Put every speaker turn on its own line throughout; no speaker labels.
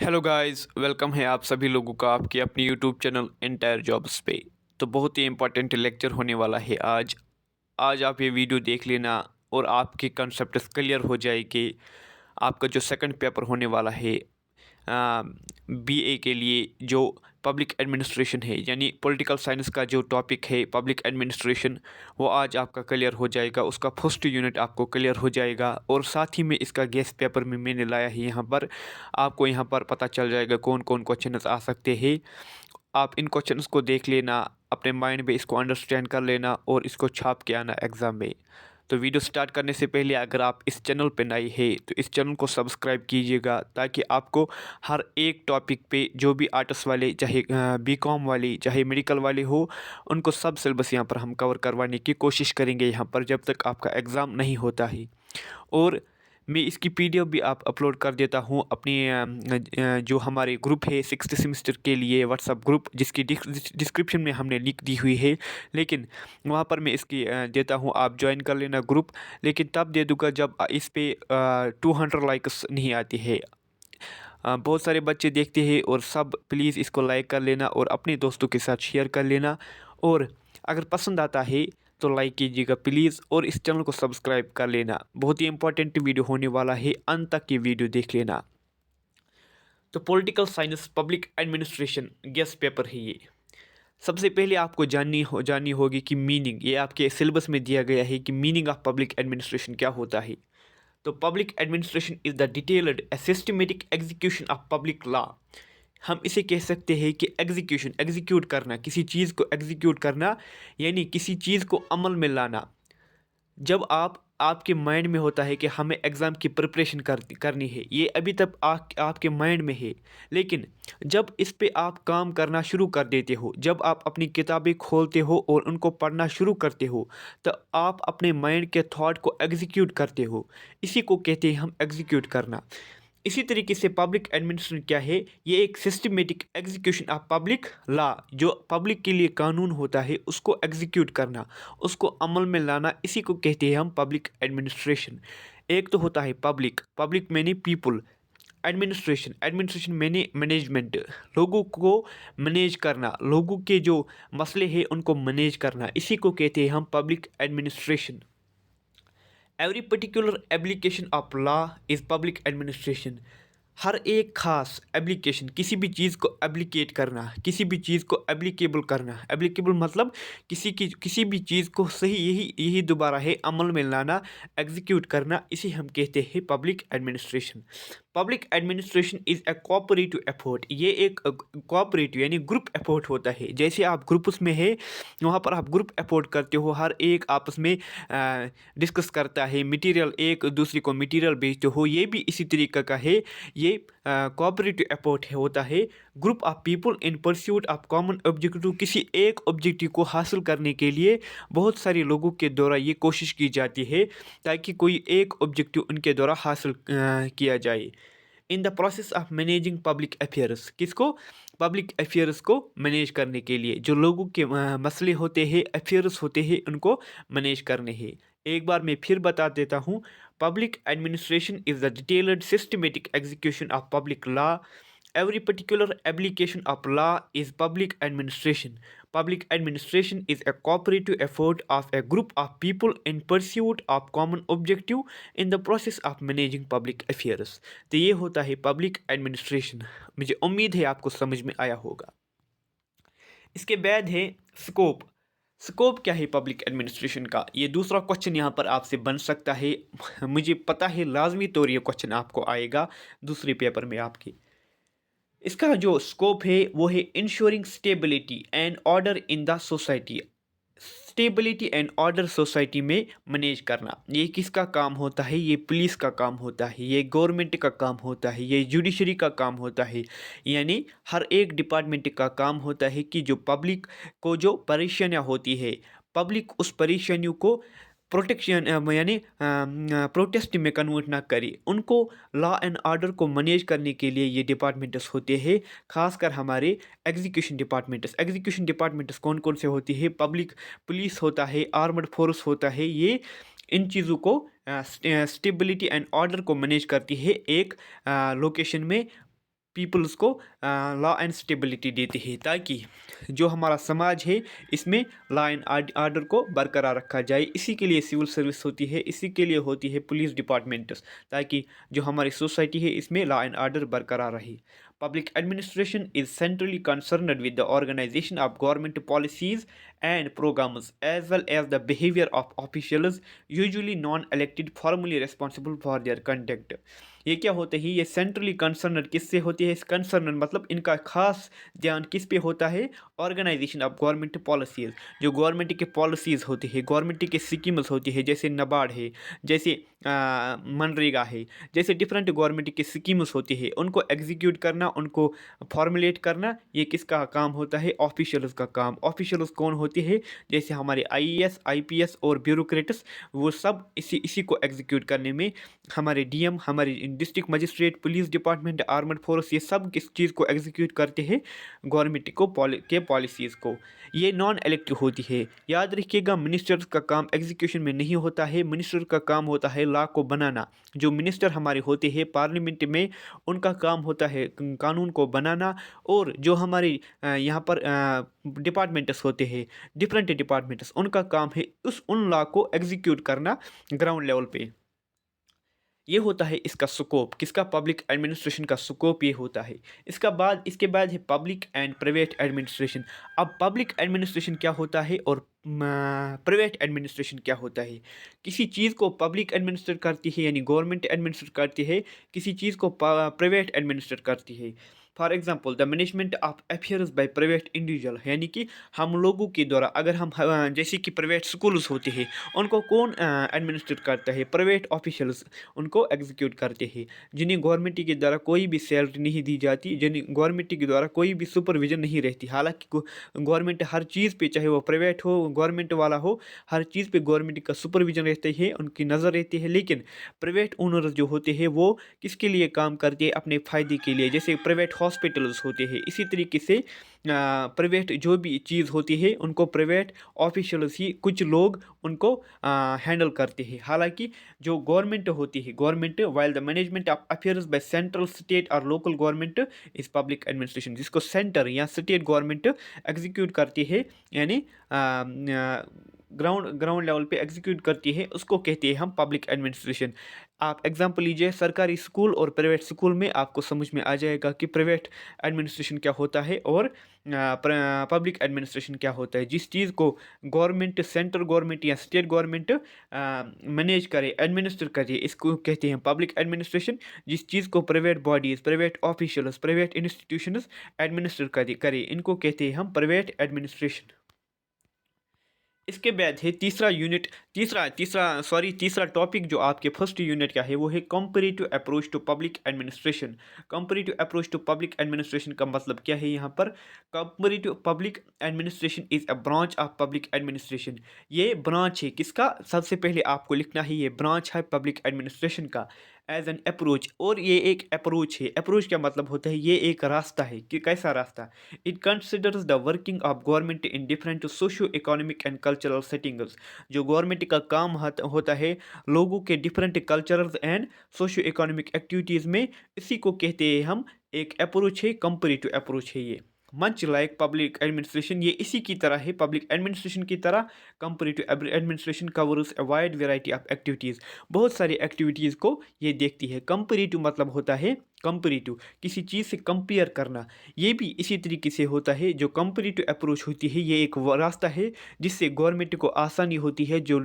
Hello guys, welcome है आप सभी लोगों का आपके अपनी यूट्यूब चैनल एंटायर जॉब्स पे। तो बहुत ही इम्पोर्टेंट लेक्चर होने वाला है आज। आज आप ये वीडियो देख लेना और आपके कंसेप्ट क्लियर हो जाए कि आपका जो सेकंड पेपर होने वाला है बीए के लिए, जो पब्लिक एडमिनिस्ट्रेशन है, यानी पॉलिटिकल साइंस का जो टॉपिक है पब्लिक एडमिनिस्ट्रेशन, वो आज आपका क्लियर हो जाएगा। उसका फर्स्ट यूनिट आपको क्लियर हो जाएगा और साथ ही में इसका गेस्ट पेपर में मैंने लाया है यहाँ पर। आपको यहाँ पर पता चल जाएगा कौन कौन क्वेश्चन आ सकते हैं। आप इन क्वेश्चंस को देख लेना, अपने माइंड में इसको अंडरस्टैंड कर लेना और इसको छाप के आना एग्ज़ाम में। तो वीडियो स्टार्ट करने से पहले अगर आप इस चैनल पर नए हैं तो इस चैनल को सब्सक्राइब कीजिएगा, ताकि आपको हर एक टॉपिक पे, जो भी आर्ट्स वाले, चाहे बीकॉम वाले, चाहे मेडिकल वाले हो, उनको सब सिलेबस यहाँ पर हम कवर करवाने की कोशिश करेंगे यहाँ पर, जब तक आपका एग्ज़ाम नहीं होता है। और मैं इसकी पीडीएफ भी आप अपलोड कर देता हूँ अपनी जो हमारे ग्रुप है सिक्स्थ सेमेस्टर के लिए व्हाट्सअप ग्रुप, जिसकी डिस्क्रिप्शन में हमने लिंक दी हुई है। लेकिन वहाँ पर मैं इसकी देता हूँ, आप ज्वाइन कर लेना ग्रुप। लेकिन तब दे दूँगा जब इस पे 200 लाइक्स नहीं आती है। बहुत सारे बच्चे देखते हैं और सब प्लीज़ इसको लाइक कर लेना और अपने दोस्तों के साथ शेयर कर लेना। और अगर पसंद आता है तो लाइक कीजिएगा प्लीज़, और इस चैनल को सब्सक्राइब कर लेना। बहुत ही इंपॉर्टेंट वीडियो होने वाला है, अंत तक ये वीडियो देख लेना। तो political science public administration guest paper है ये। सबसे पहले आपको जाननी होगी कि मीनिंग, ये आपके सिलेबस में दिया गया है कि मीनिंग ऑफ पब्लिक एडमिनिस्ट्रेशन क्या होता है। तो public administration is the detailed systematic execution of public law. हम इसे कह सकते हैं कि एग्जीक्यूट करना, किसी चीज़ को एग्जीक्यूट करना, यानी किसी चीज़ को अमल में लाना। जब आपके माइंड में होता है कि हमें एग्ज़ाम की प्रिपरेशन करनी है, ये अभी तक आपके माइंड में है। लेकिन जब इस पे आप काम करना शुरू कर देते हो, जब आप अपनी किताबें खोलते हो और उनको पढ़ना शुरू करते हो, तो आप अपने माइंड के थॉट को एग्जीक्यूट करते हो। इसी को कहते हैं हम एग्जीक्यूट करना। इसी तरीके से पब्लिक एडमिनिस्ट्रेशन क्या है, ये एक systematic execution of public law, जो पब्लिक के लिए कानून होता है उसको एग्जीक्यूट करना, उसको अमल में लाना, इसी को कहते हैं हम पब्लिक एडमिनिस्ट्रेशन। एक तो होता है पब्लिक, पब्लिक मैंने पीपुल, एडमिनिस्ट्रेशन मैंने मैनेजमेंट, लोगों को मैनेज करना, लोगों के जो मसले हैं उनको मैनेज करना, इसी को कहते हैं हम public administration. Every particular application of law is public administration. हर एक खास एप्लीकेशन, किसी भी चीज़ को एप्लीकेट करना, किसी भी चीज़ को एप्लीकेबल करना, एप्लीकेबल मतलब किसी भी चीज़ को सही, यही दोबारा है, अमल में लाना, एग्जीक्यूट करना, इसे हम कहते हैं public administration. Public administration is a cooperative effort. ये एक कोऑपरेटिव यानी ग्रुप एफर्ट होता है। जैसे आप ग्रुप्स में है, वहाँ पर आप ग्रुप एफर्ट करते हो, हर एक आपस में डिस्कस करता है, मटेरियल एक दूसरे को मटेरियल बेचते हो, ये भी इसी तरीके का है। ये कोऑपरेटिव एफर्ट होता है, group of people in pursuit of common objective. किसी एक ऑब्जेक्टिव को हासिल करने के लिए बहुत सारे लोगों के द्वारा ये कोशिश की जाती है, ताकि कोई एक ऑब्जेक्टिव उनके द्वारा हासिल किया जाए। In the process of managing public affairs, किसको, पब्लिक अफेयर्स को मैनेज करने के लिए, जो लोगों के मसले होते हैं, अफेयर्स होते हैं, उनको मैनेज करने हैं। एक बार मैं फिर बता देता हूँ, public administration is the detailed systematic execution of public law. Every particular application of law is public administration. Public administration is a cooperative effort of a group of people in pursuit of common objective in the process of managing public affairs. तो ये होता है public administration. मुझे उम्मीद है आपको समझ में आया होगा। इसके बाद है स्कोप। स्कोप क्या है पब्लिक एडमिनिस्ट्रेशन का, ये दूसरा क्वेश्चन यहाँ पर आपसे बन सकता है। मुझे पता है लाजमी तौर ये क्वेश्चन आपको आएगा दूसरे पेपर में आपके। इसका जो स्कोप है वो है ensuring stability and order in the society. Stability and order society में मैनेज करना, ये किसका काम होता है, ये पुलिस का काम होता है, ये गवर्नमेंट का काम होता है, ये जुडिशरी का काम होता है। यानी हर एक डिपार्टमेंट का काम होता है कि जो पब्लिक को जो परेशानियाँ होती है, पब्लिक उस परेशानियों को प्रोटेक्शन यानी प्रोटेस्ट में कन्वर्ट ना करे, उनको लॉ एंड ऑर्डर को मैनेज करने के लिए ये डिपार्टमेंट्स होते हैं। खासकर हमारे एग्जीक्यूशन डिपार्टमेंट्स कौन कौन से होती है, पब्लिक पुलिस होता है, आर्मड फोर्स होता है, ये इन चीज़ों को स्टेबिलिटी एंड ऑर्डर को मैनेज करती है एक लोकेशन में, पीपल्स को लॉ एंड स्टेबिलिटी देते हैं, ताकि जो हमारा समाज है इसमें लॉ एंड आर्डर को बरकरार रखा जाए। इसी के लिए सिविल सर्विस होती है, इसी के लिए होती है पुलिस डिपार्टमेंट्स, ताकि जो हमारी सोसाइटी है इसमें लॉ एंड आर्डर बरकरार रहे। Public administration is centrally concerned with the organization of government policies and programs, as well as the behavior of officials, usually non-elected, formally responsible for their conduct. ये क्या होते हैं? ये centrally concern किससे होती है? कंसर्न मतलब इनका खास ध्यान किस पे होता है? ऑर्गेनाइजेशन ऑफ गवर्नमेंट पॉलिसीज़, जो गवर्नमेंट के पॉलिसीज़ होती है, गवर्नमेंट के स्कीम्स होती है, जैसे नबार्ड है, जैसे मनरेगा है, जैसे डिफरेंट गवर्नमेंट की स्कीम्स होती है, उनको एग्जीक्यूट करना, उनको फॉर्मुलेट करना, ये किसका काम होता है? ऑफिशियल्स का काम। ऑफिशियल्स कौन होते हैं? जैसे हमारे आईएएस, आईपीएस और ब्यूरोक्रेट्स, वो सब इसी को एग्जीक्यूट करने में हमारे डीएम, हमारे district magistrate, police department, armed force, ये सब किस चीज़ को एग्जीक्यूट करते हैं? गवर्नमेंट को के पॉलिसीज़ को। ये नॉन इलेक्टिव होती है। याद रखिएगा, मिनिस्टर्स का काम एग्जीक्यूशन में नहीं होता है। मिनिस्टर का काम होता है लॉ को बनाना। जो मिनिस्टर हमारे होते हैं पार्लियामेंट में, उनका काम होता है कानून को बनाना। और जो हमारे यहाँ पर डिपार्टमेंट्स होते हैं, डिफरेंट डिपार्टमेंट्स, उनका काम है उन लॉ को एग्जीक्यूट करना ग्राउंड लेवल पे। ये होता है इसका स्कोप, किसका? पब्लिक एडमिनिस्ट्रेशन का स्कोप ये होता है। इसके बाद है पब्लिक एंड प्राइवेट एडमिनिस्ट्रेशन। अब पब्लिक एडमिनिस्ट्रेशन क्या होता है और प्राइवेट एडमिनिस्ट्रेशन क्या होता है? किसी चीज़ को पब्लिक एडमिनिस्ट्रेट करती है, यानी गवर्नमेंट एडमिनिस्ट्रेट करती है, किसी चीज़ को प्राइवेट एडमिनिस्ट्रेट करती है। For example, the management of affairs by private individual, यानी कि हम लोगों के द्वारा, अगर हम जैसे कि प्राइवेट स्कूल्स होते हैं, उनको कौन एडमिनिस्ट्रेट करता है? प्राइवेट ऑफिशियल्स उनको एग्जीक्यूट करते हैं, जिन्हें गवर्नमेंट के द्वारा कोई भी सैलरी नहीं दी जाती, जिन्हें गवर्नमेंट के द्वारा कोई भी सुपरविजन नहीं रहती। हालांकि गवर्नमेंट हर चीज़ पे, चाहे वो प्राइवेट हो, गवर्नमेंट वाला हो, हर चीज़ पे गवर्नमेंट का सुपरविजन रहता है, उनकी नज़र रहती है। लेकिन प्राइवेट ओनर्स जो होते हैं वो किसके लिए काम करते हैं? अपने फ़ायदे के लिए। जैसे प्राइवेट हॉस्पिटल्स होते हैं, इसी तरीके से प्राइवेट जो भी चीज़ होती है उनको प्राइवेट ऑफिशियल्स ही, कुछ लोग उनको हैंडल करते हैं। हालांकि जो गवर्नमेंट होती है, government, while the management of affairs by central, state और local government is public administration, जिसको सेंटर या स्टेट गवर्नमेंट एग्जीक्यूट करती है, यानी ग्राउंड लेवल पे एग्जीक्यूट करती है, उसको कहते हैं हम पब्लिक एडमिनिस्ट्रेशन। आप एग्जांपल लीजिए, सरकारी स्कूल और प्राइवेट स्कूल में आपको समझ में आ जाएगा कि प्राइवेट एडमिनिस्ट्रेशन क्या होता है और पब्लिक एडमिनिस्ट्रेशन क्या होता है। जिस चीज़ को गवर्नमेंट, सेंट्रल गवर्नमेंट या स्टेट गवर्नमेंट मैनेज करे, एडमिनिस्टर करे, इसको कहते हैं पब्लिक एडमिनिस्ट्रेशन। जिस चीज़ को private bodies, private officials, private institutions administer करे, इनको कहते हैं हम प्राइवेट एडमिनिस्ट्रेशन। इसके बाद है तीसरा टॉपिक जो आपके फर्स्ट यूनिट का है, वो है comparative approach to public administration. Comparative approach to public administration का मतलब क्या है? यहाँ पर comparative public administration is a branch of public administration. ये ब्रांच है किसका? सबसे पहले आपको लिखना है, ये ब्रांच है पब्लिक एडमिनिस्ट्रेशन का, एज एन अप्रोच। और ये एक अप्रोच है। अप्रोच क्या मतलब होता है? ये एक रास्ता है। कि कैसा रास्ता? It considers the working of government in different socio economic and cultural settings. जो गवर्नमेंट का काम होता है लोगों के different cultural and socio economic activities में, इसी को कहते हैं हम एक अप्रोच है, कंपैरेटिव अप्रोच है ये। मच लाइक पब्लिक एडमिनिस्ट्रेशन, ये इसी की तरह है, पब्लिक एडमिनिस्ट्रेशन की तरह comparative administration covers a wide variety of activities. बहुत सारी एक्टिविटीज़ को ये देखती है। कंपैरेटिव मतलब होता है कंपैरेटिव, किसी चीज़ से कंपेयर करना। ये भी इसी तरीके से होता है। जो कंपैरेटिव अप्रोच होती है, ये एक रास्ता है जिससे गवर्नमेंट को आसानी होती है जो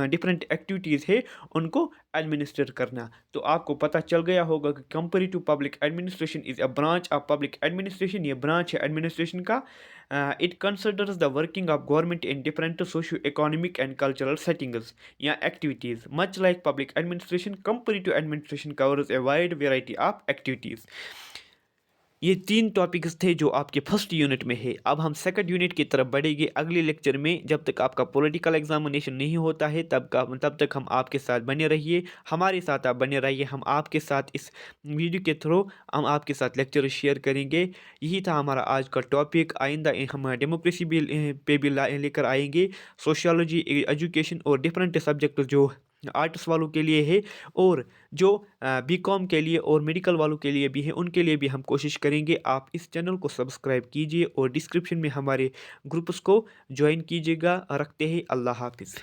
डिफरेंट एक्टिविटीज़ है उनको एडमिनिस्टर करना। तो आपको पता चल गया होगा कि comparative public administration is a branch of public administration. ये ब्रांच है एडमिनिस्ट्रेशन का। It considers the working of government in different socio economic and cultural settings या activities. Much like public administration, comparative administration covers a wide variety of activities. ये 3 topics थे जो आपके first unit में है। अब हम सेकंड यूनिट की तरफ बढ़ेंगे अगले लेक्चर में। जब तक आपका पॉलिटिकल एग्जामिनेशन नहीं होता है तब तक हम आपके साथ बने रहिए, हमारे साथ आप बने रहिए। हम आपके साथ इस वीडियो के थ्रू हम आपके साथ लेक्चर शेयर करेंगे। यही था हमारा आज का टॉपिक। आइंदा हम डेमोक्रेसी भी पे भी लेकर आएंगे, सोशियोलॉजी, एजुकेशन और डिफरेंट सब्जेक्ट जो आर्ट्स वालों के लिए है, और जो बीकॉम के लिए और मेडिकल वालों के लिए भी है, उनके लिए भी हम कोशिश करेंगे। आप इस चैनल को सब्सक्राइब कीजिए और डिस्क्रिप्शन में हमारे ग्रुप्स को ज्वाइन कीजिएगा। रखते हैं, अल्लाह हाफिज़।